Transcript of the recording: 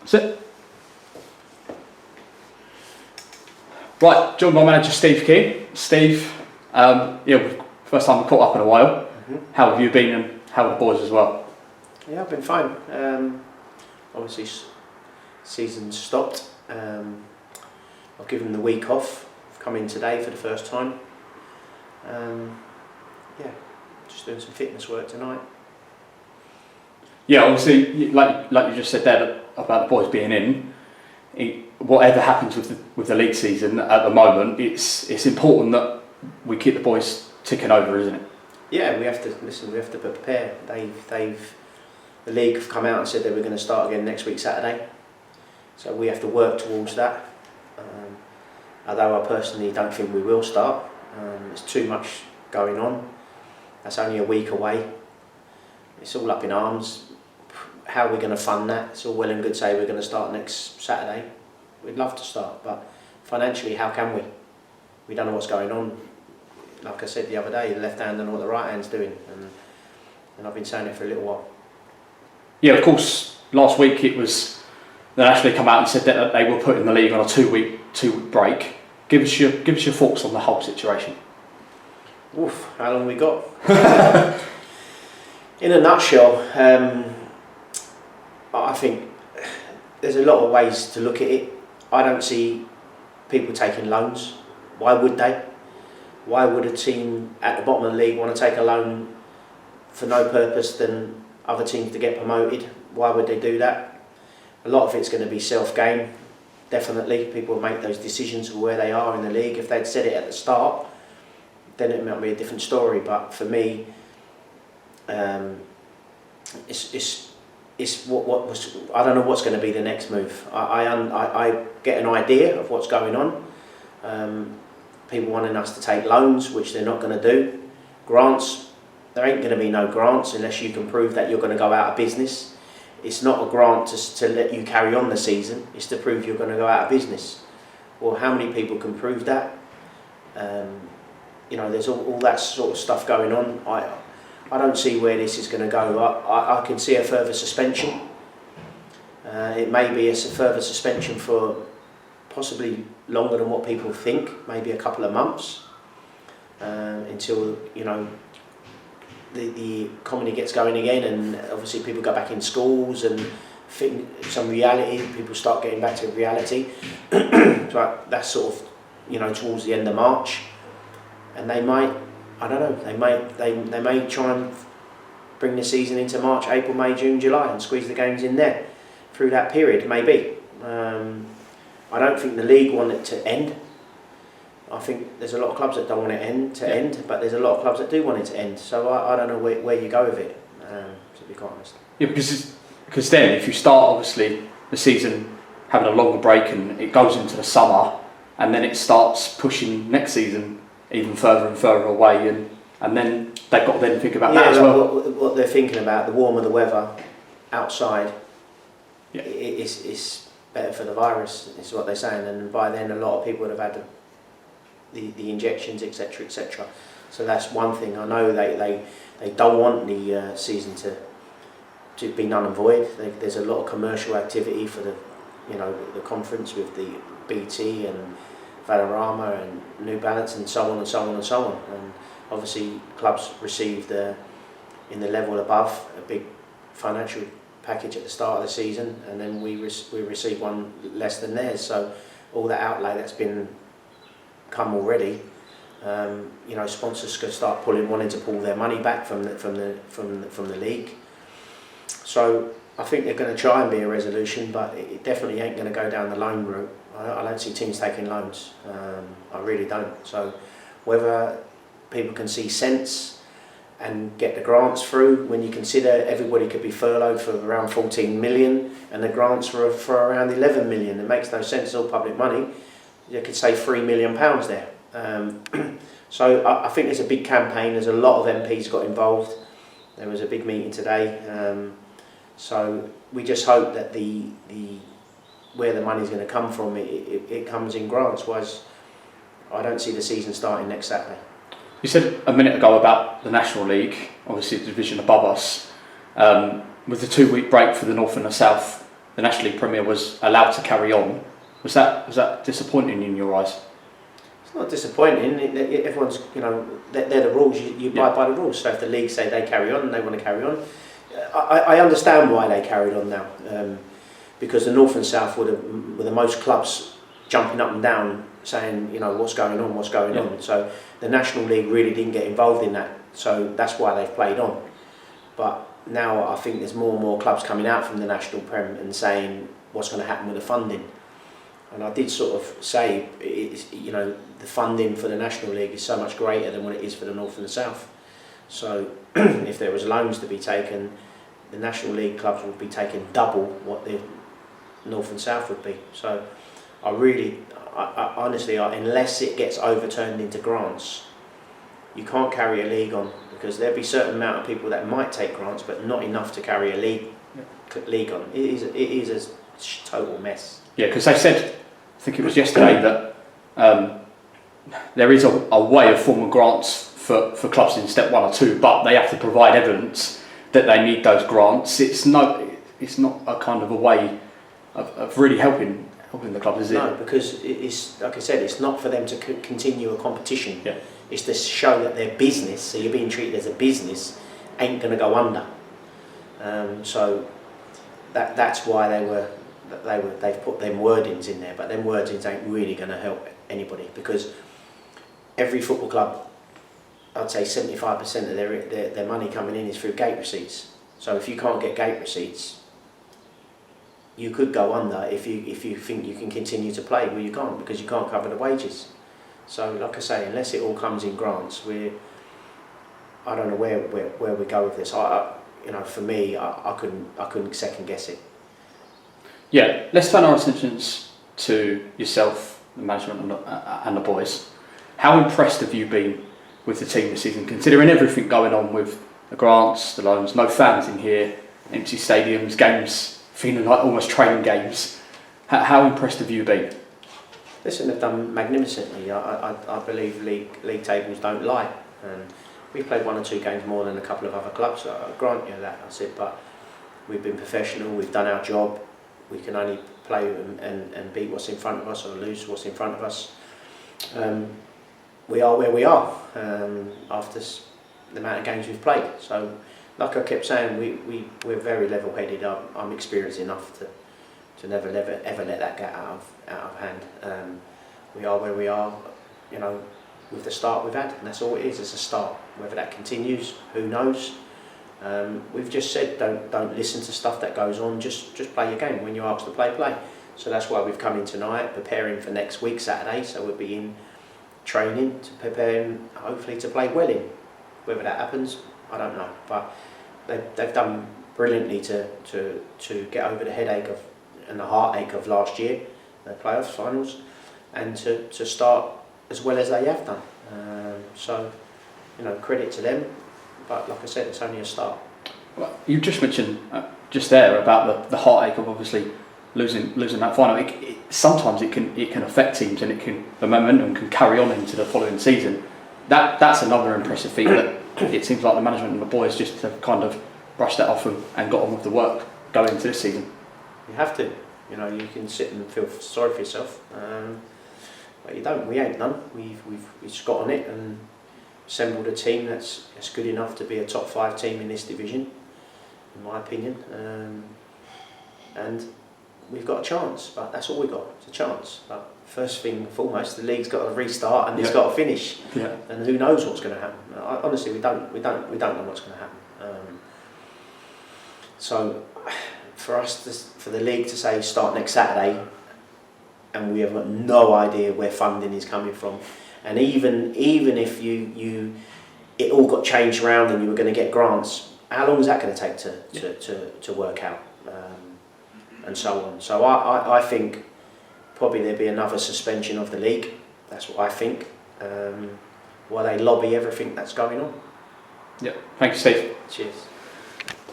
That's it. Right, joined by manager Steve King. Steve, first time we caught up in a while. How have you been and how are the boys as well? Yeah, I've been fine. Obviously, season's stopped. I've given them the week off. I've come in today for the first time. Just doing some fitness work tonight. Yeah, obviously, like you just said there about the boys being in. Whatever happens with the league season at the moment, it's important that we keep the boys ticking over, isn't it? Yeah, we have to listen. We have to prepare. The league have come out and said they were going to start again next week Saturday, so we have to work towards that. Although I personally don't think we will start. There's too much going on. That's only a week away. It's all up in arms. How are we going to fund that? It's all well and good say we're going to start next Saturday. We'd love to start, but financially, how can we? We don't know what's going on. Like I said the other day, the left hand don't know what the right hand's doing, and I've been saying it for a little while. Yeah, of course. Last week they actually come out and said that they were putting the league on a two-week break. Give us your thoughts on the whole situation. Oof, how long have we got? In a nutshell, I think there's a lot of ways to look at it. I don't see people taking loans. Why would they? Why would a team at the bottom of the league want to take a loan for no purpose than other teams to get promoted? Why would they do that? A lot of it's going to be self-gain. Definitely, people make those decisions of where they are in the league. If they'd said it at the start, then it might be a different story. But for me, it's what was. I don't know what's going to be the next move. I get an idea of what's going on. People wanting us to take loans, which they're not going to do. Grants, there ain't going to be no grants unless you can prove that you're going to go out of business. It's not a grant to let you carry on the season. It's to prove you're going to go out of business. Well, how many people can prove that? There's all that sort of stuff going on. I don't see where this is going to go. I can see a further suspension. It may be a further suspension for possibly longer than what people think, maybe a couple of months, until the comedy gets going again, and obviously people go back in schools and some reality. People start getting back to reality. So that's sort of towards the end of March, and they might. I don't know. They may try and bring the season into March, April, May, June, July, and squeeze the games in there through that period. Maybe. I don't think the league want it to end. I think there's a lot of clubs that don't want it to end, but there's a lot of clubs that do want it to end. So I don't know where you go with it, to be quite honest. Yeah, because then if you start obviously the season having a longer break and it goes into the summer, and then it starts pushing next season even further and further away, and then they've got to then think about that as well. What they're thinking about, the warmer the weather outside, yeah. It's better for the virus, is what they're saying, and by then a lot of people would have had the injections, etc, etc. So that's one thing. I know they don't want the season to be null and void. There's a lot of commercial activity for the conference with the BT and Valorama and New Balance and so on and so on and so on. And obviously clubs received in the level above a big financial package at the start of the season, and then we received one less than theirs. So all that outlay that's been come already, sponsors could start wanting to pull their money back from the league. So I think they're going to try and be a resolution, but it definitely ain't going to go down the loan route. I don't see teams taking loans. I really don't. So whether people can see sense and get the grants through, when you consider everybody could be furloughed for around 14 million and the grants for around 11 million, it makes no sense. It's all public money. You could say £3 million there. So I think there's a big campaign. There's a lot of MPs got involved. There was a big meeting today. So we just hope that the where the money's going to come from, it comes in grants. Whereas I don't see the season starting next Saturday. You said a minute ago about the National League, obviously the division above us, with the 2 week break for the North and the South the National League Premier was allowed to carry on. Was that disappointing in your eyes? It's not disappointing. Everyone's, they're the rules. You abide by the rules. So if the league say they carry on and they want to carry on, I understand why they carried on now. Because the North and South were the most clubs jumping up and down saying, what's going on. So the National League really didn't get involved in that. So that's why they've played on. But now I think there's more and more clubs coming out from the National Prem and saying what's going to happen with the funding. And I did sort of say, the funding for the National League is so much greater than what it is for the North and the South. So if there was loans to be taken, the National League clubs would be taking double what the North and South would be. So I honestly, unless it gets overturned into grants, you can't carry a league on, because there'll be a certain amount of people that might take grants, but not enough to carry a league on. It is a total mess. Yeah, because they said, I think it was yesterday, that there is a way of forming grants for clubs in step 1 or 2, but they have to provide evidence that they need those grants. It's not a kind of a way of really helping the clubs, is it? No, because it's, like I said, it's not for them to continue a competition. Yeah. It's to show that their business, so you're being treated as a business, ain't going to go under. So that's why they've put them wordings in there, but them wordings ain't really going to help anybody, because every football club, I'd say 75% of their money coming in is through gate receipts. So if you can't get gate receipts, you could go under if you think you can continue to play. Well, you can't, because you can't cover the wages. So like I say, unless it all comes in grants, I don't know where we go with this. For me, I couldn't second guess it. Yeah, let's turn our attentions to yourself, the management and the boys. How impressed have you been with the team this season, considering everything going on with the grants, the loans, no fans in here, empty stadiums, games feeling like almost training games? How impressed have you been? Listen, they've done magnificently. I believe league tables don't lie, and we've played 1 or 2 games more than a couple of other clubs. I grant you that. I said, but we've been professional. We've done our job. We can only play and beat what's in front of us, or lose what's in front of us. We are where we are after the amount of games we've played. So, like I kept saying, we're very level-headed. I'm experienced enough to never ever let that get out of hand. We are where we are, with the start we've had, and that's all it is. It's a start. Whether that continues, who knows? We've just said don't listen to stuff that goes on. Just play your game. When you're asked to play. So that's why we've come in tonight, preparing for next week, Saturday. So we'll be in training to prepare him, hopefully, to play well in. Whether that happens, I don't know. But they've done brilliantly to get over the headache and the heartache of last year, the playoffs, finals, and to start as well as they have done. So, credit to them. But like I said, it's only a start. Well, you just mentioned just there about the heartache of obviously losing that final. Sometimes it can affect teams, and the momentum can carry on into the following season. That's another impressive feat that it seems like the management and the boys just have kind of brushed that off and got on with the work going into this season. You have to. You can sit and feel sorry for yourself, but you don't. We ain't done. We've just got on it and assembled a team that's good enough to be a top 5 team in this division, in my opinion, and we've got a chance. But that's all we got. It's a chance. But first thing and foremost, the league's got to restart and it's got to finish. Yeah. And who knows what's going to happen? Honestly, we don't know what's going to happen. So for the league to say start next Saturday, and we have got no idea where funding is coming from, and even if it all got changed around and you were going to get grants, how long is that going to take to work out, and so on. So I think probably there'll be another suspension of the league. That's what I think. While they lobby everything that's going on. Yeah. Thank you, Steve. Cheers.